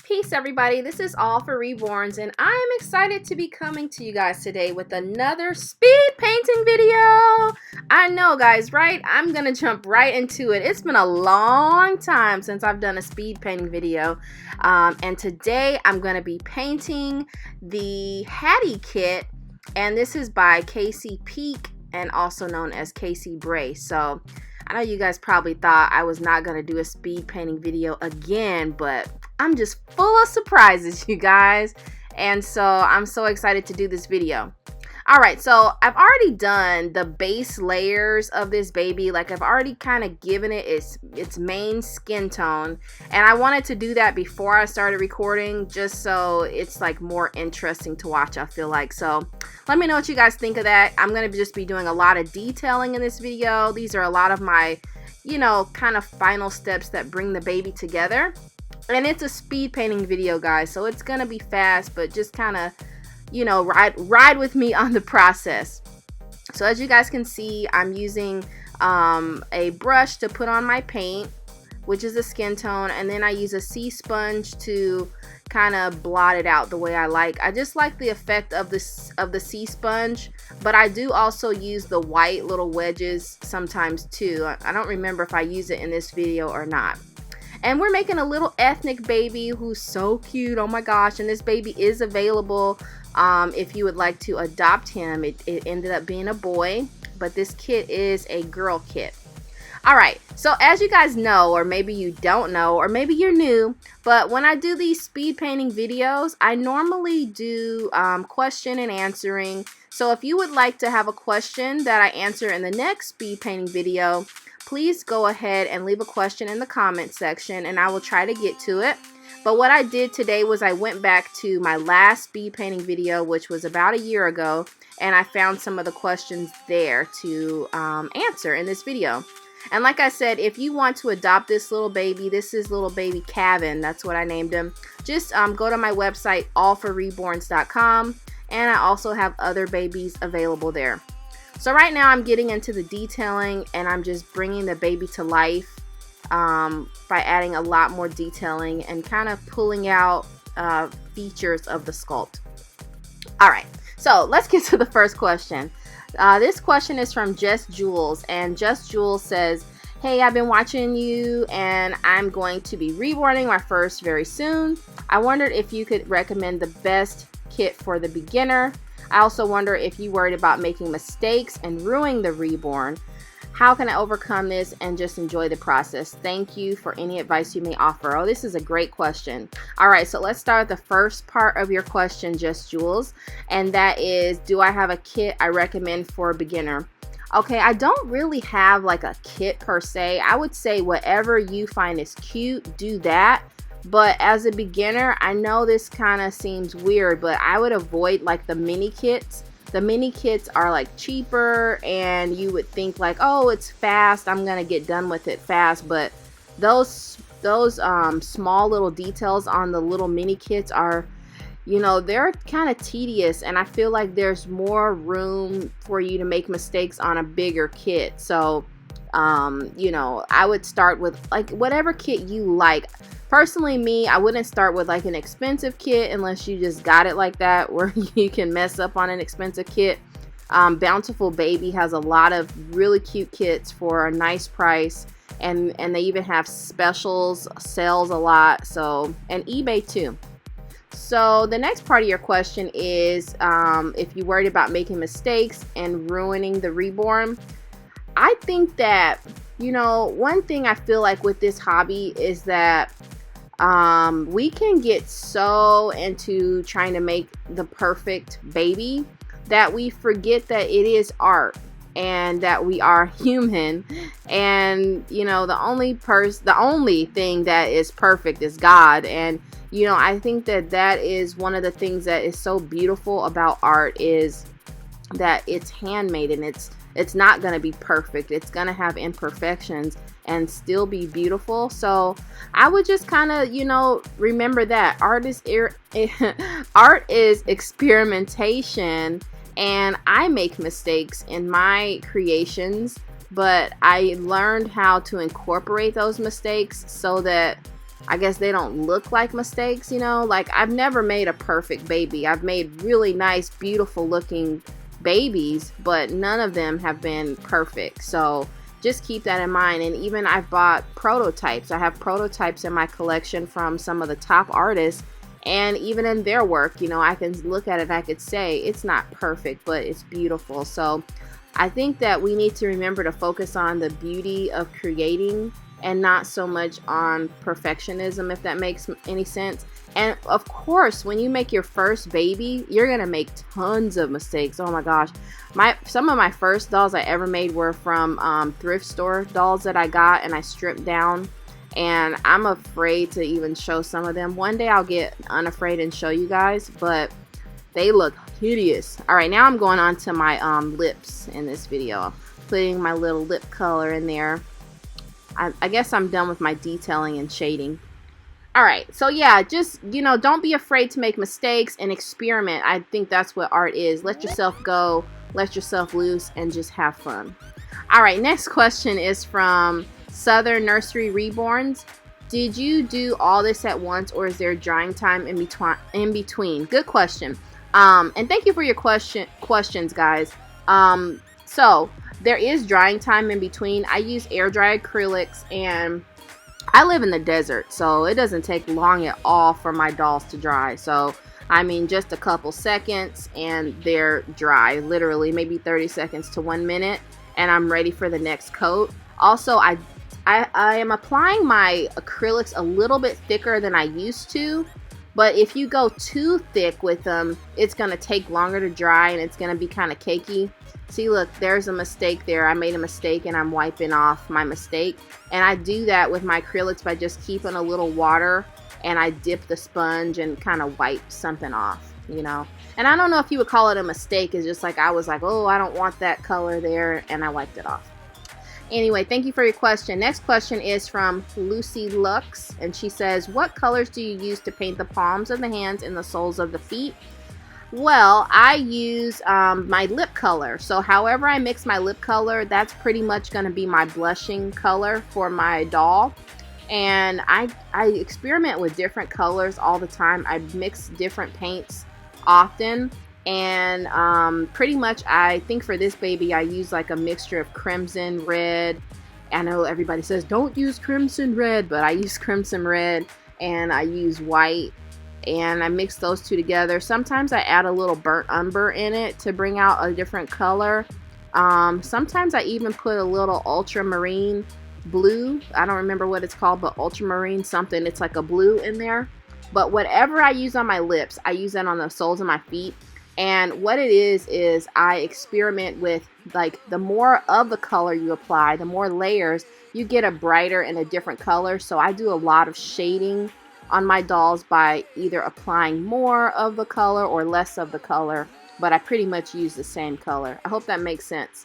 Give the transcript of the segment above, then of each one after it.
Peace everybody, this is All for Reborns and I am excited to be coming to you guys today with another speed painting video. I know guys, right? I'm gonna jump right into it. It's been a long time since I've done a speed painting video, and today I'm gonna be painting the Hattie kit, and this is by Casey Peak and also known as Casey Bray. So I know you guys probably thought I was not gonna do a speed painting video again, but I'm just full of surprises, you guys, and so I'm so excited to do this video. Alright, so I've already done the base layers of this baby. Like, I've already kind of given it its main skin tone, and I wanted to do that before I started recording just so it's like more interesting to watch, I feel like. So let me know what you guys think of that. I'm going to just be doing a lot of detailing in this video. These are a lot of my, you know, kind of final steps that bring the baby together. And it's a speed painting video, guys, so it's gonna be fast, but just kind of, you know, ride with me on the process. So as you guys can see, I'm using a brush to put on my paint, which is a skin tone, and then I use a sea sponge to kind of blot it out the way I like. I just like the effect of the sea sponge, but I do also use the white little wedges sometimes too. I don't remember if I use it in this video or not. And we're making a little ethnic baby who's so cute. Oh my gosh. And this baby is available if you would like to adopt him. It ended up being a boy, but this kit is a girl kit. Alright, so as you guys know, or maybe you don't know, or maybe you're new, but when I do these speed painting videos, I normally do question and answering. So if you would like to have a question that I answer in the next speed painting video, please go ahead and leave a question in the comment section and I will try to get to it. But what I did today was I went back to my last speed painting video, which was about a year ago, and I found some of the questions there to answer in this video. And like I said, if you want to adopt this little baby, this is little baby Cavin, that's what I named him, just go to my website, allforreborns.com, and I also have other babies available there. So right now I'm getting into the detailing and I'm just bringing the baby to life by adding a lot more detailing and kind of pulling out features of the sculpt. Alright, so let's get to the first question. This question is from Just Jules, and Just Jules says, "Hey, I've been watching you and I'm going to be reborning my first very soon. I wondered if you could recommend the best kit for the beginner. I also wonder if you worried about making mistakes and ruining the reborn. How can I overcome this and just enjoy the process? Thank you for any advice you may offer." Oh, this is a great question. All right, so let's start with the first part of your question, Just Jules, and that is, do I have a kit I recommend for a beginner? Okay, I don't really have like a kit per se. I would say whatever you find is cute, do that. But as a beginner, I know this kind of seems weird, but I would avoid like the mini kits. The mini kits are like cheaper and you would think like, oh, it's fast, I'm gonna get done with it fast, but those small little details on the little mini kits are, you know, they're kind of tedious, and I feel like there's more room for you to make mistakes on a bigger kit. So you know, I would start with like whatever kit you like. Personally, me, I wouldn't start with like an expensive kit unless you just got it like that, where you can mess up on an expensive kit. Bountiful Baby has a lot of really cute kits for a nice price, and they even have specials, sales a lot. So, and eBay too. So the next part of your question is if you're worried about making mistakes and ruining the reborn. I think that, you know, one thing I feel like with this hobby is that we can get so into trying to make the perfect baby that we forget that it is art and that we are human, and you know, the only thing that is perfect is God. And you know, I think that that is one of the things that is so beautiful about art, is that it's handmade and it's not going to be perfect. It's going to have imperfections and still be beautiful. So I would just kind of, you know, remember that art is experimentation, and I make mistakes in my creations, but I learned how to incorporate those mistakes so that I guess they don't look like mistakes, you know? Like, I've never made a perfect baby. I've made really nice, beautiful looking babies, but none of them have been perfect. So just keep that in mind. And even I've bought prototypes. I have prototypes in my collection from some of the top artists, and even in their work, you know, I can look at it and I could say it's not perfect, but it's beautiful. So I think that we need to remember to focus on the beauty of creating and not so much on perfectionism, if that makes any sense. And of course, when you make your first baby, you're gonna make tons of mistakes. Oh my gosh, some of my first dolls I ever made were from thrift store dolls that I got and I stripped down, and I'm afraid to even show some of them. One day I'll get unafraid and show you guys, but they look hideous. All right, now I'm going on to my lips in this video, putting my little lip color in there. I guess I'm done with my detailing and shading. Alright, so yeah, just, you know, don't be afraid to make mistakes and experiment. I think that's what art is. Let yourself go, let yourself loose, and just have fun. Alright, next question is from Southern Nursery Reborns. Did you do all this at once, or is there drying time in between? Good question. And thank you for your questions, guys. So there is drying time in between. I use air dry acrylics, and I live in the desert, so it doesn't take long at all for my dolls to dry. So I mean, just a couple seconds and they're dry, literally maybe 30 seconds to 1 minute, and I'm ready for the next coat. Also, I am applying my acrylics a little bit thicker than I used to, but if you go too thick with them, it's going to take longer to dry and it's going to be kind of cakey. See, look, there's a mistake there. I made a mistake and I'm wiping off my mistake. And I do that with my acrylics by just keeping a little water, and I dip the sponge and kind of wipe something off, you know. And I don't know if you would call it a mistake. It's just like I was like, oh, I don't want that color there, and I wiped it off. Anyway, thank you for your question. Next question is from Lucy Lux, and she says, what colors do you use to paint the palms of the hands and the soles of the feet? Well, I use my lip color. So however I mix my lip color, that's pretty much going to be my blushing color for my doll. And I experiment with different colors all the time. I mix different paints often. And pretty much I think for this baby I use like a mixture of crimson, red. I know everybody says don't use crimson red, but I use crimson red, and I use white. And I mix those two together. Sometimes I add a little burnt umber in it to bring out a different color. Sometimes I even put a little ultramarine blue. I don't remember what it's called, but ultramarine something. It's like a blue in there. But whatever I use on my lips, I use that on the soles of my feet. And what it is I experiment with, like, the more of the color you apply, the more layers, you get a brighter and a different color. So I do a lot of shading on my dolls by either applying more of the color or less of the color, but I pretty much use the same color. I hope that makes sense.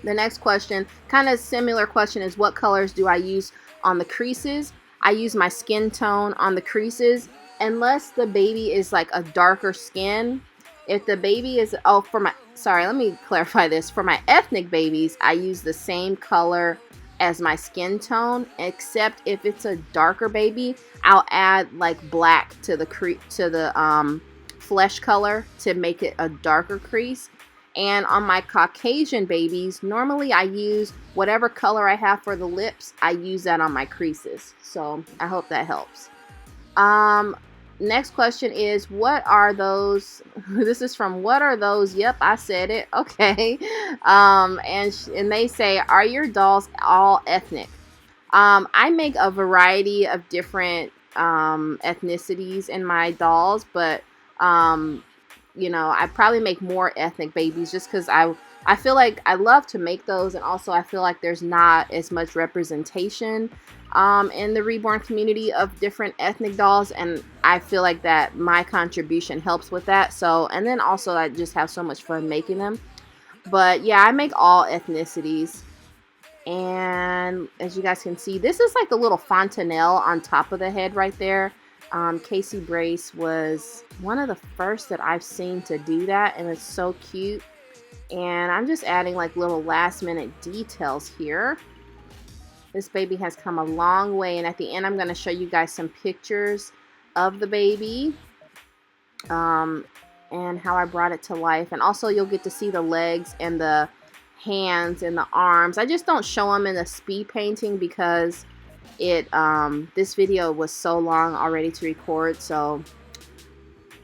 The next question, kind of similar question, is what colors do I use on the creases? I use my skin tone on the creases, unless the baby is like a darker skin. If the baby is, let me clarify this. For my ethnic babies, I use the same color as my skin tone, except if it's a darker baby, I'll add like black to the flesh color to make it a darker crease. And on my Caucasian babies, normally I use whatever color I have for the lips, I use that on my creases. So I hope that helps. Next question is, what are those? This is from What Are Those? Yep, I said it. Okay. And they say, are your dolls all ethnic? I make a variety of different ethnicities in my dolls, but you know, I probably make more ethnic babies just because I feel like I love to make those, and also I feel like there's not as much representation in the reborn community of different ethnic dolls, and I feel like that my contribution helps with that. So, and then also I just have so much fun making them. But yeah, I make all ethnicities. And as you guys can see, this is like a little fontanelle on top of the head right there. Casey Brace was one of the first that I've seen to do that, and it's so cute. And I'm just adding like little last minute details here. This baby has come a long way, and at the end I'm going to show you guys some pictures of the baby and how I brought it to life. And also you'll get to see the legs and the hands and the arms. I just don't show them in the speed painting because this video was so long already to record, so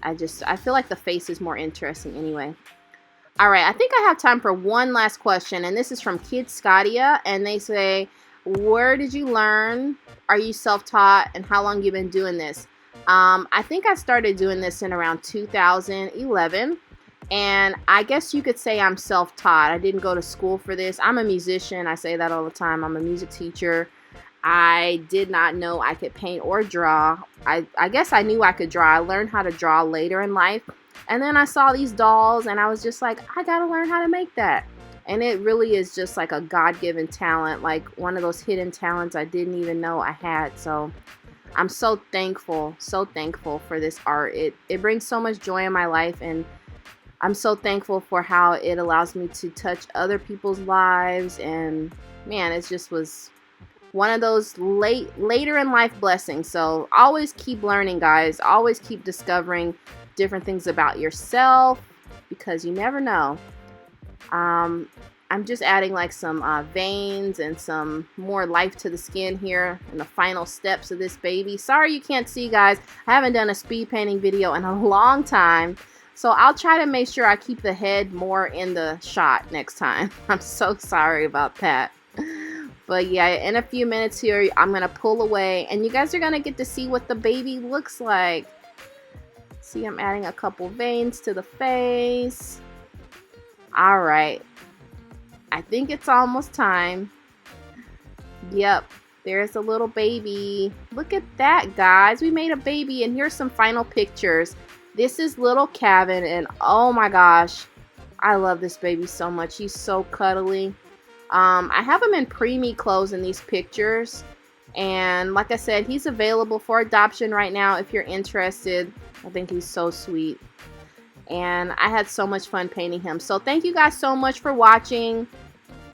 I feel like the face is more interesting anyway. Alright, I think I have time for one last question, and this is from Kid Scotia, and they say, where did you learn? Are you self-taught? And how long you been doing this? I think I started doing this in around 2011, and I guess you could say I'm self-taught. I didn't go to school for this. I'm a musician. I say that all the time. I'm a music teacher. I did not know I could paint or draw. I guess I knew I could draw. I learned how to draw later in life. And then I saw these dolls and I was just like, I gotta learn how to make that. And it really is just like a God-given talent, like one of those hidden talents I didn't even know I had. So I'm so thankful for this art. It brings so much joy in my life, and I'm so thankful for how it allows me to touch other people's lives. And man, it just was one of those later in life blessings. So always keep learning, guys. Always keep discovering different things about yourself, because you never know. I'm just adding like some veins and some more life to the skin here in the final steps of this baby. Sorry you can't see, guys. I haven't done a speed painting video in a long time, so I'll try to make sure I keep the head more in the shot next time. I'm so sorry about that. But yeah, in a few minutes here, I'm going to pull away, and you guys are going to get to see what the baby looks like. See, I'm adding a couple veins to the face. Alright. I think it's almost time. Yep, there's a little baby. Look at that, guys. We made a baby, and here's some final pictures. This is little Cavin, and oh my gosh, I love this baby so much. He's so cuddly. I have him in preemie clothes in these pictures, and like I said, he's available for adoption right now if you're interested. I think he's so sweet, and I had so much fun painting him. So thank you guys so much for watching.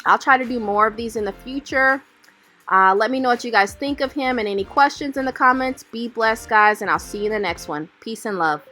I'll try to do more of these in the future. Let me know what you guys think of him, and any questions in the comments. Be blessed, guys, and I'll see you in the next one. Peace and love.